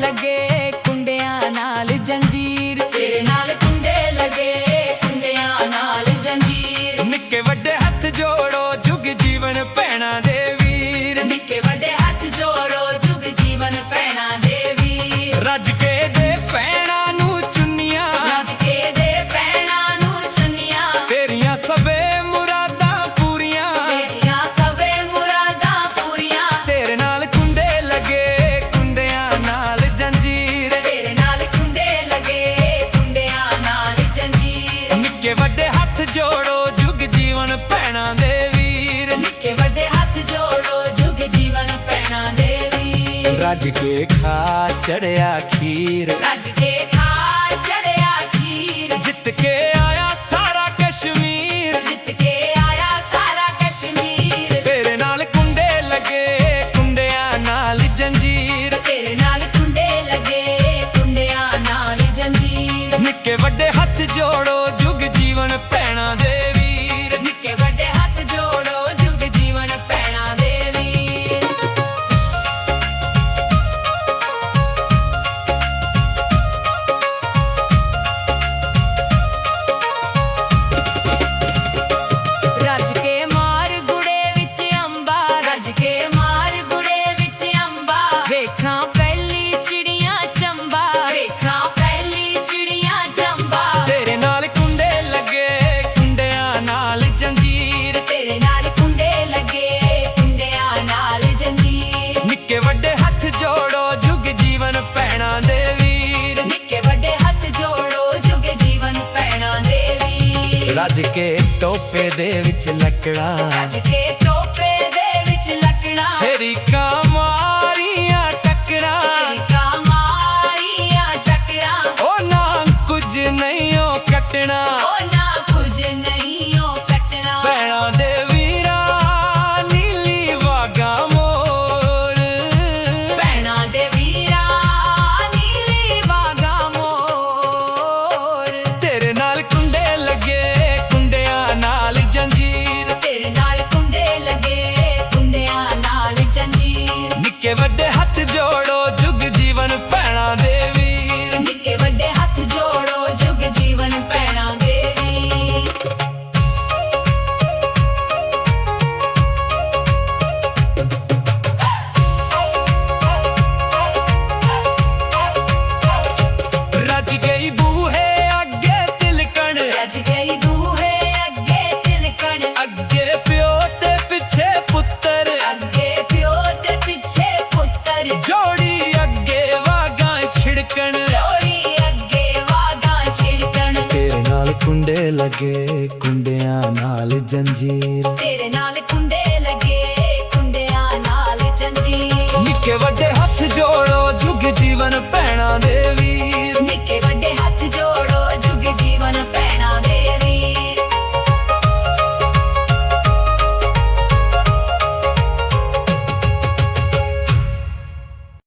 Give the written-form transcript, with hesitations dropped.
लगे कुंडियां नाल जंजीर, तेरे नाल कुंडे लगे कुंडियां नाल जंजीर। निक्के वड्डे हथ जोड़ो जुग जीवन भैणां दे वीर, निक्के वड्डे हथ जोड़ो जुग जीवन भैणां दे वीर। रज के दे भैणां नूं चुन्नियां, रज के दे भैणां नूं चुन्नियां, तेरियां सबे मुरादां पूरियां, तेरियां सबे मुरादां पूरियां। तेरे नाल कुंडे लगे कुंडियां नाल जंजीर, तेरे नाल कुंडे लगे कुंडियां नाल जंजीर। निक्के वड्डे हथ जोड़ो जुग जीवन भैणां दे वीर, निक्के वड्डे हथ जोड़ो जुग जीवन भैणां दे वीर। रज के खा चढ़िया खीर, रज के खा चढ़िया खीर, जित के आया सारा कश्मीर, जित के आया सारा कश्मीर। तेरे नाल कुंडे लगे कुंडियां नाल जंजीर, तेरे नाल कुंडे लगे कुंडियां नाल जंजीर। निक्के वड्डे हथ जोड़ो जुग जीवन भैणां दे वीर, निक्के वड्डे हथ जोड़ो जुग जीवन भैणां दे वीर। रज के मार गुड़े विच अंबा, रज के मार गुड़े विच अंबा। वेखां पहली चिड़ियां चंबा, वेखां पहली चिड़ियां चंबा। तेरे नाल कुंडे लगे कुंडियां नाल जंजीर, तेरे नाल कुंडे लगे कुंडियां नाल जंजीर। निक्के वड्डे हथ जोड़ो जुग जीवन भैणां दे वीर, निक्के वड्डे हथ जोड़ो जुग जीवन भैणां दे वीर। रज के टोपे दे विच लकड़ा, रज के टोपे दे विच लकड़ा। शरीकां मारियां टकरा, शिका मारियां टकरा। ओ ना कुछ नहीं ओ कटना, ओ ना कुछ नहीं ओ कटना। भैणां दे वीरा नीली वागा मोर, भैणां दे वीरा नीली वागा मोर। तेरे नाल कुंडे लगे कुंडियां नाल जंजीर, तेरे नाल कुंडे लगे कुंडियां नाल जंजीर। निक्के वड्डे हथ जोड़ो जुग जीवन भैणां दे वीर, निक्के वड्डे हथ जोड़ो जुग जीवन भैणां दे वीर। रज गई बूहे अगे तिलकण, रज गई दूहे अगे तिलकण। अगे प्यो ते पिछे पुत्तर, अगे प्यो ते पिछे पुत्तर। जोड़ी अगे वागां छिड़कण, जोड़ी अगे वागां छिड़कण। तेरे नाल कुंडे लगे कुंडियां नाल जंजीर, तेरे नाल कुंडे लगे कुंडियां नाल जंजीर। निक्के वड्डे हथ जोड़ो जुग जीवन भैणां दे वीर।